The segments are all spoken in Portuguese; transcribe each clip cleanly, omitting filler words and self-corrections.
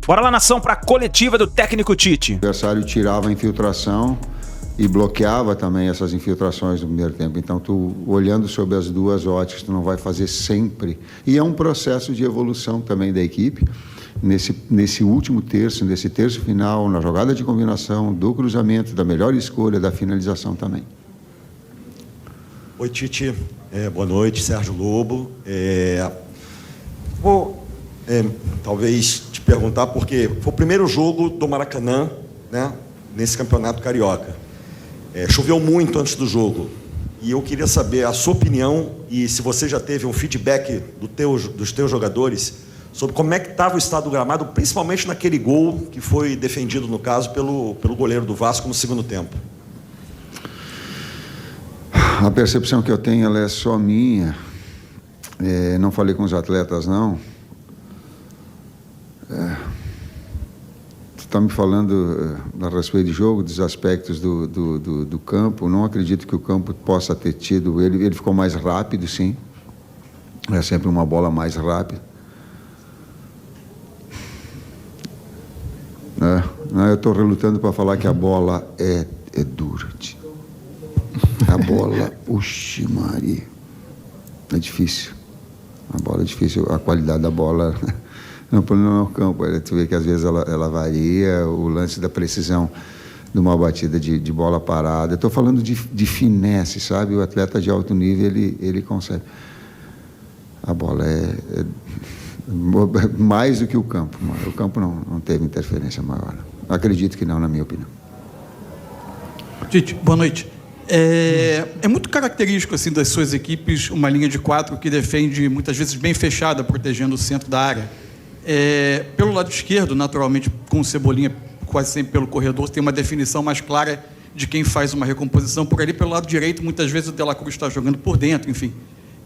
Bora lá, nação, para a coletiva do técnico Tite. O adversário tirava a infiltração e bloqueava também essas infiltrações no primeiro tempo. Então, tu olhando sobre as duas óticas, tu não vai fazer sempre. E é um processo de evolução também da equipe. Nesse último terço, nesse terço final, na jogada de combinação, do cruzamento, da melhor escolha, da finalização também. Oi, Tite. Boa noite, Sérgio Lobo. Vou talvez te perguntar, porque foi o primeiro jogo do Maracanã, né, nesse campeonato carioca. Choveu muito antes do jogo. E eu queria saber a sua opinião e se você já teve um feedback dos teus jogadores sobre como é que estava o estado do gramado, principalmente naquele gol que foi defendido, no caso, pelo goleiro do Vasco no segundo tempo. A percepção que eu tenho, ela é só minha. Não falei com os atletas, não. Tu está me falando a respeito de jogo, dos aspectos do campo. Não acredito que o campo possa ter tido... Ele ficou mais rápido, sim. É sempre uma bola mais rápida. Eu estou relutando para falar que a bola é dura. A bola, oxi, Maria, é difícil. A bola é difícil, a qualidade da bola não é o campo. Tu vê que às vezes ela varia, o lance da precisão de uma batida de bola parada. Eu estou falando de finesse, sabe? O atleta de alto nível, ele consegue. A bola é mais do que o campo. O campo não teve interferência maior. Acredito que não, na minha opinião. Tite, boa noite. É muito característico assim, das suas equipes uma linha de 4 que defende muitas vezes bem fechada, protegendo o centro da área. Pelo lado esquerdo, naturalmente, com o Cebolinha quase sempre pelo corredor, tem uma definição mais clara de quem faz uma recomposição. Por ali, pelo lado direito, muitas vezes o De La Cruz está jogando por dentro, enfim.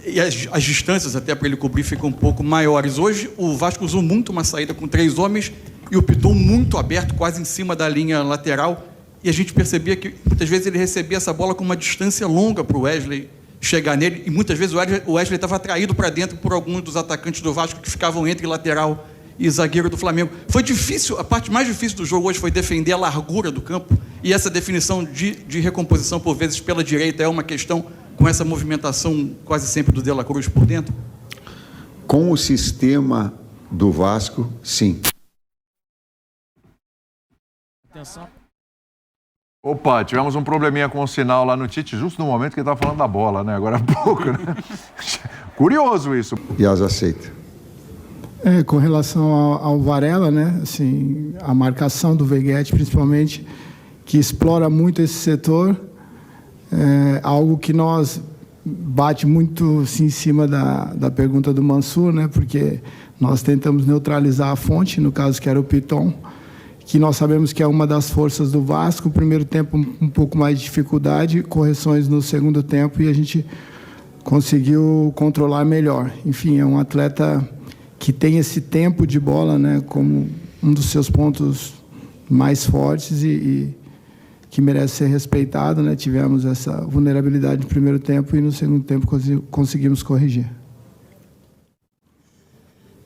E as distâncias até para ele cobrir ficam um pouco maiores. Hoje, o Vasco usou muito uma saída com 3 homens e o Piton muito aberto, quase em cima da linha lateral. E a gente percebia que, muitas vezes, ele recebia essa bola com uma distância longa para o Wesley chegar nele. E, muitas vezes, o Wesley estava atraído para dentro por alguns dos atacantes do Vasco que ficavam entre lateral e zagueiro do Flamengo. Foi difícil, a parte mais difícil do jogo hoje foi defender a largura do campo. E essa definição de recomposição, por vezes, pela direita é uma questão com essa movimentação quase sempre do De La Cruz por dentro? Com o sistema do Vasco, sim. Atenção. Opa, tivemos um probleminha com o sinal lá no Tite, justo no momento que ele estava falando da bola, né? Agora há pouco, né? Curioso isso. Yas aceita. Com relação ao Varela, né? Assim, a marcação do Veguete, principalmente, que explora muito esse setor, algo que nós bate muito assim, em cima da pergunta do Mansur, né? Porque nós tentamos neutralizar a fonte, no caso que era o Piton, que nós sabemos que é uma das forças do Vasco. O primeiro tempo um pouco mais de dificuldade, correções no segundo tempo e a gente conseguiu controlar melhor. Enfim, é um atleta que tem esse tempo de bola, né, como um dos seus pontos mais fortes e que merece ser respeitado, né? Tivemos essa vulnerabilidade no primeiro tempo e no segundo tempo conseguimos corrigir.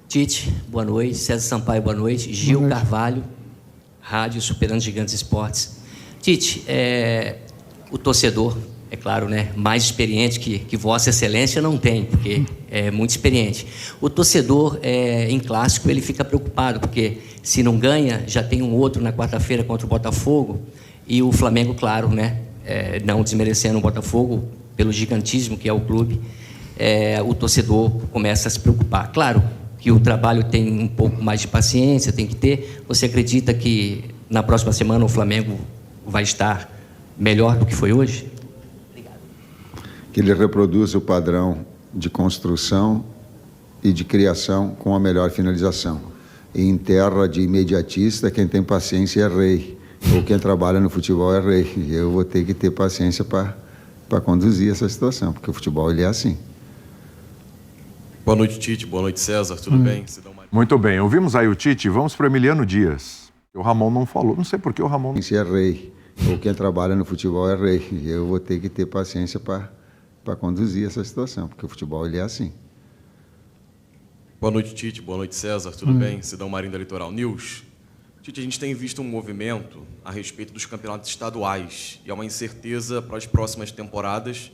Tite, boa noite. César Sampaio, boa noite. Gil Carvalho, Rádio Superando Gigantes Esportes. Tite, o torcedor, é claro, né, mais experiente que Vossa Excelência não tem, porque é muito experiente. O torcedor, em clássico, ele fica preocupado, porque se não ganha, já tem um outro na quarta-feira contra o Botafogo, e o Flamengo, claro, né, não desmerecendo o Botafogo, pelo gigantismo que é o clube, o torcedor começa a se preocupar. Claro que o trabalho tem um pouco mais de paciência, tem que ter. Você acredita que na próxima semana o Flamengo vai estar melhor do que foi hoje? Obrigado. Que ele reproduza o padrão de construção e de criação com a melhor finalização. E em terra de imediatista, quem tem paciência é rei. Ou quem trabalha no futebol é rei. E eu vou ter que ter paciência para conduzir essa situação, porque o futebol ele é assim. Boa noite, Tite. Boa noite, César. Tudo bem? Muito bem. Ouvimos aí o Tite. Vamos para o Emiliano Dias. O Ramon não falou. Não sei por que o Ramon não... Se é rei. Ou quem trabalha no futebol é rei. E eu vou ter que ter paciência para conduzir essa situação, porque o futebol ele é assim. Boa noite, Tite. Boa noite, César. Tudo bem? Cidão Marinho da Litoral News. Tite, a gente tem visto um movimento a respeito dos campeonatos estaduais e há uma incerteza para as próximas temporadas,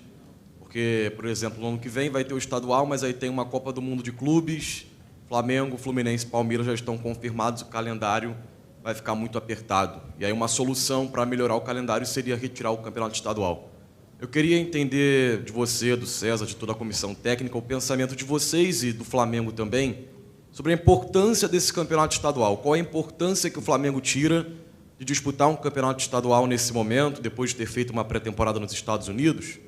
porque, por exemplo, no ano que vem vai ter o estadual, mas aí tem uma Copa do Mundo de Clubes, Flamengo, Fluminense e Palmeiras já estão confirmados, o calendário vai ficar muito apertado. E aí uma solução para melhorar o calendário seria retirar o campeonato estadual. Eu queria entender de você, do César, de toda a comissão técnica, o pensamento de vocês e do Flamengo também, sobre a importância desse campeonato estadual. Qual a importância que o Flamengo tira de disputar um campeonato estadual nesse momento, depois de ter feito uma pré-temporada nos Estados Unidos?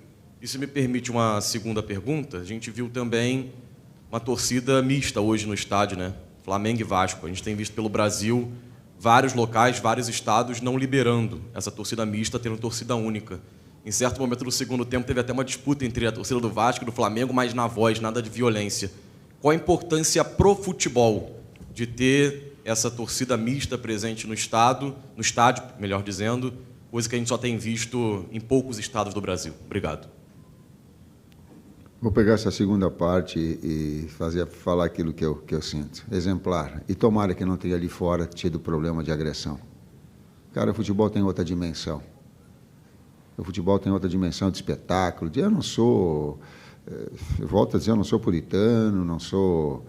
E se me permite uma segunda pergunta, a gente viu também uma torcida mista hoje no estádio, né? Flamengo e Vasco. A gente tem visto pelo Brasil vários locais, vários estados não liberando essa torcida mista, tendo torcida única. Em certo momento do segundo tempo teve até uma disputa entre a torcida do Vasco e do Flamengo, mas na voz, nada de violência. Qual a importância pro futebol de ter essa torcida mista presente no estádio, melhor dizendo, coisa que a gente só tem visto em poucos estados do Brasil? Obrigado. Vou pegar essa segunda parte e falar aquilo que eu sinto. Exemplar. E tomara que não tenha ali fora tido problema de agressão. Cara, o futebol tem outra dimensão. O futebol tem outra dimensão de espetáculo. Eu não sou... Eu volto a dizer, eu não sou puritano, não sou...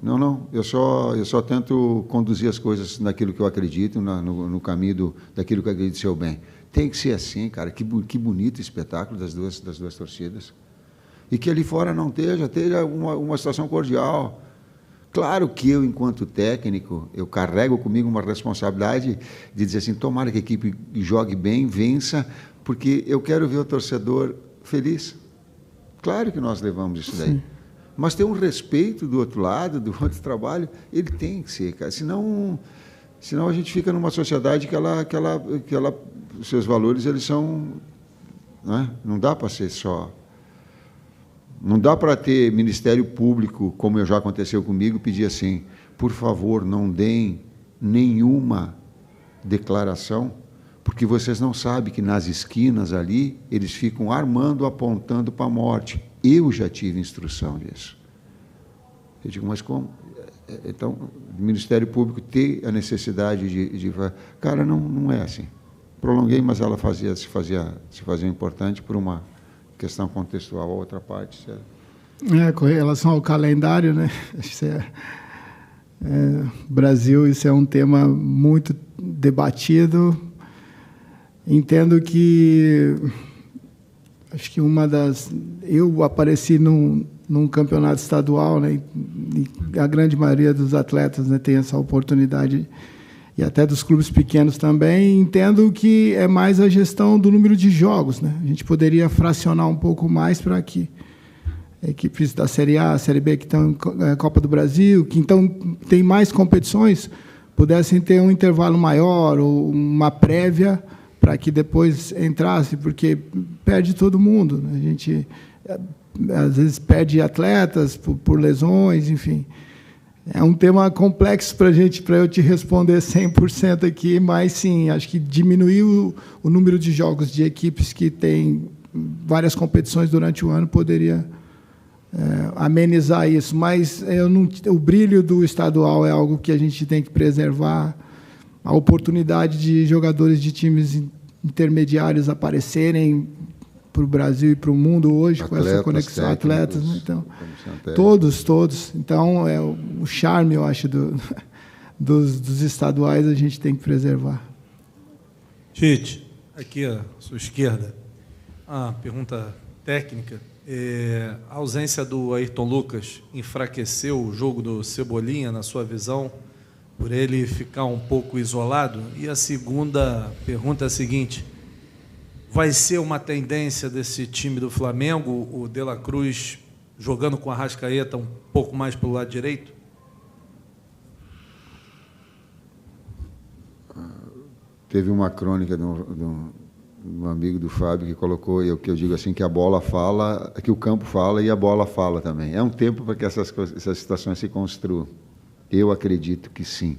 Não. Eu só tento conduzir as coisas naquilo que eu acredito, no caminho daquilo que eu acredito ser o bem. Tem que ser assim, cara. Que bonito espetáculo das duas torcidas. E que ali fora não esteja uma situação cordial. Claro que eu, enquanto técnico, eu carrego comigo uma responsabilidade de dizer assim, tomara que a equipe jogue bem, vença, porque eu quero ver o torcedor feliz. Claro que nós levamos isso daí. Sim. Mas tem um respeito do outro lado, do outro trabalho, ele tem que ser, cara. Senão a gente fica numa sociedade que os seus valores, eles são... Né? Não dá para ser só... Não dá para ter Ministério Público, como já aconteceu comigo, pedir assim, por favor, não deem nenhuma declaração, porque vocês não sabem que nas esquinas ali, eles ficam armando, apontando para a morte. Eu já tive instrução disso. Eu digo, mas como? Então, o Ministério Público ter a necessidade de... Cara, não é assim. Prolonguei, mas ela se fazia importante por uma questão contextual. A outra parte... Com relação ao calendário, né? Brasil, isso é um tema muito debatido. Entendo que... Acho que eu apareci num campeonato estadual, né? E a grande maioria dos atletas, né, tem essa oportunidade, e até dos clubes pequenos também. Entendo que é mais a gestão do número de jogos, né? A gente poderia fracionar um pouco mais para que equipes da Série A, Série B, que estão em Copa do Brasil, que então tem mais competições, pudessem ter um intervalo maior ou uma prévia para que depois entrasse, porque perde todo mundo, né? A gente, às vezes, perde atletas por lesões, enfim. É um tema complexo para eu te responder 100% aqui, mas, sim, acho que diminuir o número de jogos de equipes que têm várias competições durante o ano poderia amenizar isso. Mas o brilho do estadual é algo que a gente tem que preservar, a oportunidade de jogadores de times intermediários aparecerem para o Brasil e para o mundo hoje, atletas, com essa conexão, atletas, né? Então, todos. Então, o charme, eu acho, dos estaduais a gente tem que preservar. Tite, aqui à sua esquerda, a pergunta técnica. A ausência do Ayrton Lucas enfraqueceu o jogo do Cebolinha, na sua visão, por ele ficar um pouco isolado? E a segunda pergunta é a seguinte: vai ser uma tendência desse time do Flamengo, o De La Cruz jogando com a Arrascaeta um pouco mais pelo lado direito? Teve uma crônica de um amigo do Fábio que colocou, que eu digo assim, que a bola fala, que o campo fala e a bola fala também. É um tempo para que essas situações se construam. Eu acredito que sim.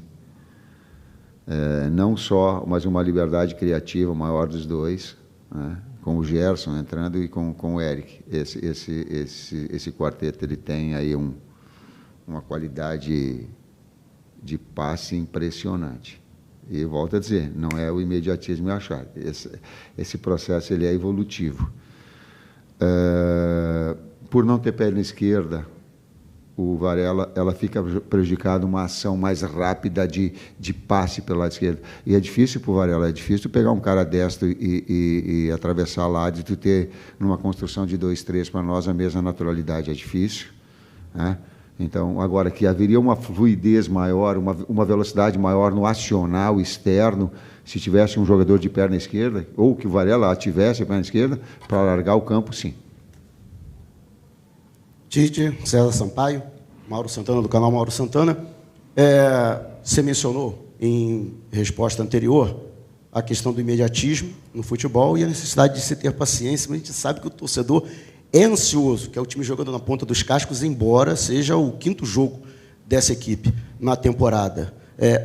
Não só, mas uma liberdade criativa maior dos dois, né? com o Gerson entrando e com o Eric. Esse quarteto ele tem aí uma qualidade de passe impressionante. E volto a dizer, não é o imediatismo e achar. Esse processo ele é evolutivo. Por não ter perna esquerda, o Varela ela fica prejudicada uma ação mais rápida de passe pelo lado esquerdo. E é difícil para o Varela, é difícil pegar um cara destro e atravessar lados e tu ter, numa construção de 2-3 para nós, a mesma naturalidade. É difícil, né? Então, agora, que haveria uma fluidez maior, uma velocidade maior no acional externo, se tivesse um jogador de perna esquerda, ou que o Varela tivesse a perna esquerda, para largar o campo, sim. Tite, César Sampaio, Mauro Santana, do canal Mauro Santana. Você mencionou, em resposta anterior, a questão do imediatismo no futebol e a necessidade de se ter paciência, mas a gente sabe que o torcedor é ansioso, que é o time jogando na ponta dos cascos, embora seja o 5º jogo dessa equipe na temporada.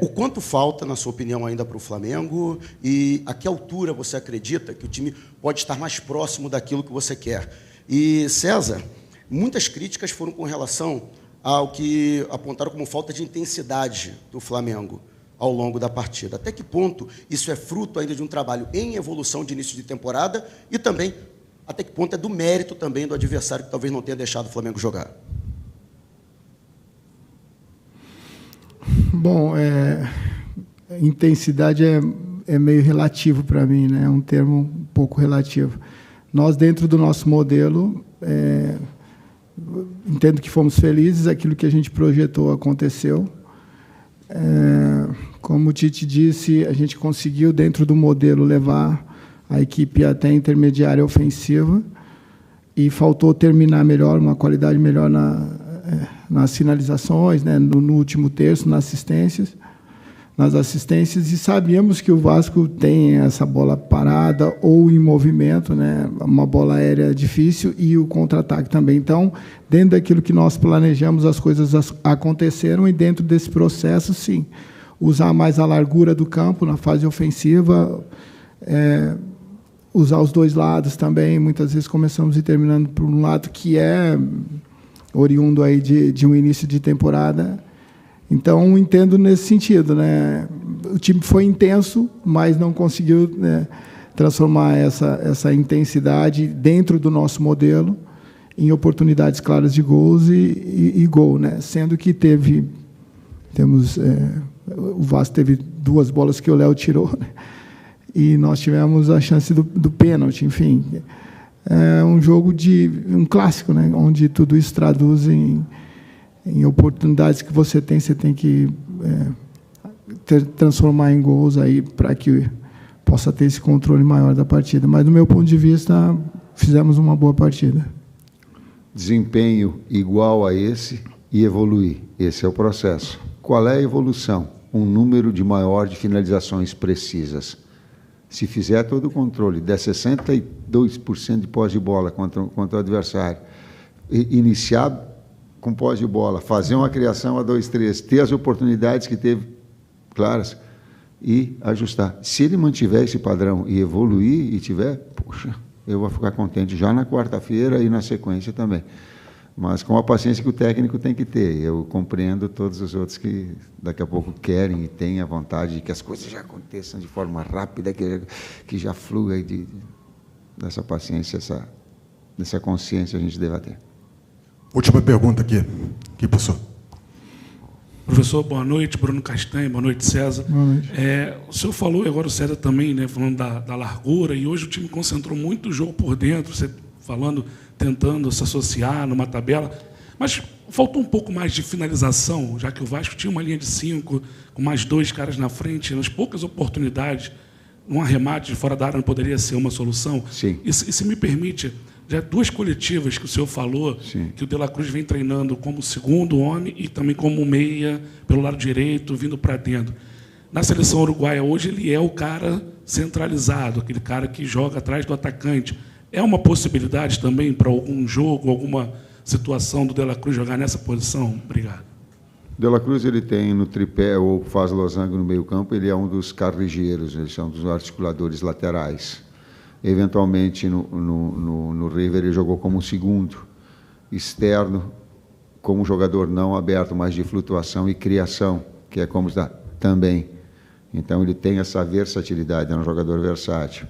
O quanto falta, na sua opinião, ainda para o Flamengo e a que altura você acredita que o time pode estar mais próximo daquilo que você quer? E, César, muitas críticas foram com relação ao que apontaram como falta de intensidade do Flamengo ao longo da partida. Até que ponto isso é fruto ainda de um trabalho em evolução de início de temporada e também até que ponto é do mérito também do adversário que talvez não tenha deixado o Flamengo jogar? Bom, intensidade é meio relativo para mim, né? É um termo um pouco relativo. Nós, dentro do nosso modelo, entendo que fomos felizes, aquilo que a gente projetou aconteceu. Como o Tite disse, a gente conseguiu, dentro do modelo, levar a equipe até a intermediária ofensiva e faltou terminar melhor, uma qualidade melhor nas finalizações, né, no último terço, nas assistências, e sabíamos que o Vasco tem essa bola parada ou em movimento, né, uma bola aérea difícil e o contra-ataque também. Então, dentro daquilo que nós planejamos, as coisas aconteceram e dentro desse processo, sim, usar mais a largura do campo na fase ofensiva, usar os dois lados também. Muitas vezes começamos e terminando por um lado que é oriundo aí de um início de temporada. Então, entendo nesse sentido, né? O time foi intenso, mas não conseguiu, né, transformar essa intensidade dentro do nosso modelo em oportunidades claras de gols e gol, né? Sendo que o Vasco teve 2 bolas que o Léo tirou, né? E nós tivemos a chance do pênalti, enfim. É um jogo um clássico, né? Onde tudo isso traduz em oportunidades que você tem que transformar em gols aí para que possa ter esse controle maior da partida. Mas, do meu ponto de vista, fizemos uma boa partida. Desempenho igual a esse e evoluir. Esse é o processo. Qual é a evolução? Um número maior de finalizações precisas. Se fizer todo o controle, der 62% de posse de bola contra o adversário, iniciar com posse de bola, fazer uma criação a 2-3, ter as oportunidades que teve claras e ajustar. Se ele mantiver esse padrão e evoluir e tiver, puxa, eu vou ficar contente já na quarta-feira e na sequência também. Mas com a paciência que o técnico tem que ter. Eu compreendo todos os outros que daqui a pouco querem e têm a vontade de que as coisas já aconteçam de forma rápida, que já flua dessa paciência, dessa consciência a gente deve ter. Última pergunta aqui, professor. Professor, boa noite. Bruno Castanha, boa noite, César. Boa noite. O senhor falou, e agora o César também, né, falando da largura, e hoje o time concentrou muito o jogo por dentro, você falando, tentando se associar numa tabela, mas faltou um pouco mais de finalização, já que o Vasco tinha uma linha de 5, com mais 2 caras na frente, nas poucas oportunidades, um arremate de fora da área não poderia ser uma solução? Sim. E se me permite, já 2 coletivas que o senhor falou, sim, que o De La Cruz vem treinando como segundo homem e também como meia pelo lado direito, vindo para dentro. Na seleção uruguaia hoje ele é o cara centralizado, aquele cara que joga atrás do atacante. É uma possibilidade também para algum jogo, alguma situação do De La Cruz jogar nessa posição? Obrigado. De La Cruz ele tem no tripé ou faz losango no meio campo, ele é um dos carrilheiros, ele é um dos articuladores laterais. Eventualmente, no River, ele jogou como segundo, externo, como jogador não aberto, mas de flutuação e criação, que é como está também. Então, ele tem essa versatilidade, é um jogador versátil.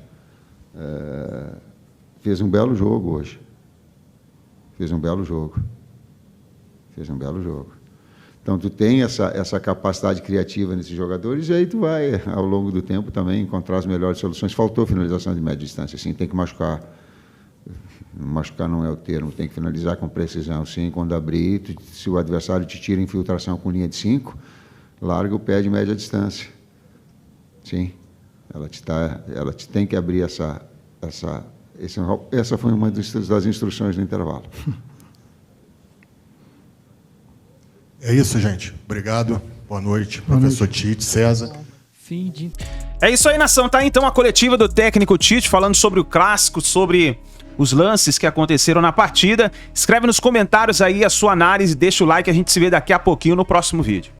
Fez um belo jogo hoje. Fez um belo jogo. Então, tu tem essa capacidade criativa nesses jogadores, e aí tu vai, ao longo do tempo, também encontrar as melhores soluções. Faltou finalização de média distância, sim, tem que machucar. Machucar não é o termo, tem que finalizar com precisão, sim, quando abrir, se o adversário te tira infiltração com linha de 5, larga o pé de média distância. Sim, ela te tem que abrir essa foi uma das instruções do intervalo. É isso, gente. Obrigado. Boa noite, professor Tite, César. É isso aí, nação. Tá então a coletiva do técnico Tite falando sobre o clássico, sobre os lances que aconteceram na partida. Escreve nos comentários aí a sua análise, deixa o like, a gente se vê daqui a pouquinho no próximo vídeo.